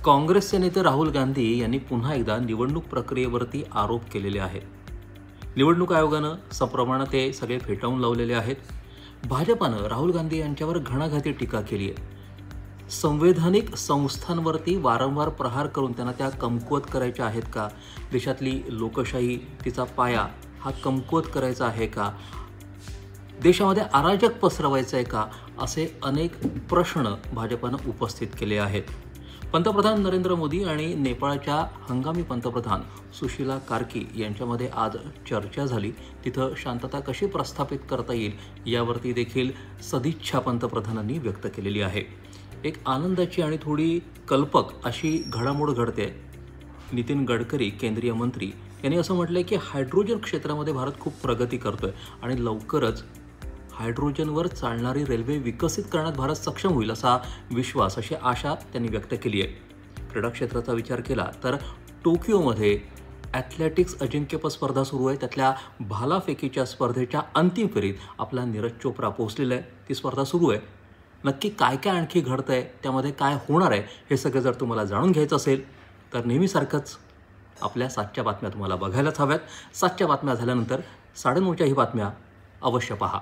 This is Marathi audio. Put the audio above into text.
काँग्रेसचे नेते राहुल गांधी यांनी पुन्हा एकदा निवडणूक प्रक्रियेवरती आरोप केलेले आहेत. निवडणूक आयोगानं सप्रमाणे ते सगळे फेटाळून लावलेले आहेत. भाजपानं राहुल गांधी यांच्यावर घणाघाती टीका केली आहे. संवैधानिक संस्थांवरती वारंवार प्रहार करून त्यांना त्या कमकुवत करायच्या आहेत का? देशातली लोकशाही, तिचा पाया हा कमकुवत करायचा आहे का? देशामध्ये अराजक पसरवायचं आहे का? असे अनेक प्रश्न भाजपानं उपस्थित केले आहेत. पंतप्रधान नरेंद्र मोदी आणि नेपाळच्या हंगामी पंतप्रधान सुशीला कार्की यांच्यामध्ये आज चर्चा झाली. तिथं शांतता कशी प्रस्थापित करता येईल यावरती देखील सदिच्छा पंतप्रधानांनी व्यक्त केलेली आहे. एक आनंदाची आणि थोडी कल्पक अशी घडामोड घडते. नितीन गडकरी केंद्रीय मंत्री यांनी असं म्हटलंय की हायड्रोजन क्षेत्रामध्ये भारत खूप प्रगती करतोय आणि लवकरच हायड्रोजनवर चालणारी रेल्वे विकसित करण्यात भारत सक्षम होईल असा विश्वास, अशी आशा त्यांनी व्यक्त केली आहे. क्रीडा क्षेत्राचा विचार केला तर टोकियोमध्ये ॲथलेटिक्स अजिंक्यपद स्पर्धा सुरू आहे. त्यातल्या भालाफेकीच्या स्पर्धेच्या अंतिम फेरीत आपला नीरज चोप्रा पोहोचलेला आहे. ती स्पर्धा सुरू आहे. नक्की काय काय आणखी घडतं आहे, त्यामध्ये काय होणार आहे, हे सगळं जर तुम्हाला जाणून घ्यायचं असेल तर नेहमीसारखंच आपल्या 7च्या बातम्या तुम्हाला बघायलाच हव्यात. 7च्या बातम्या झाल्यानंतर 9:30च्या ही बातम्या अवश्य पहा.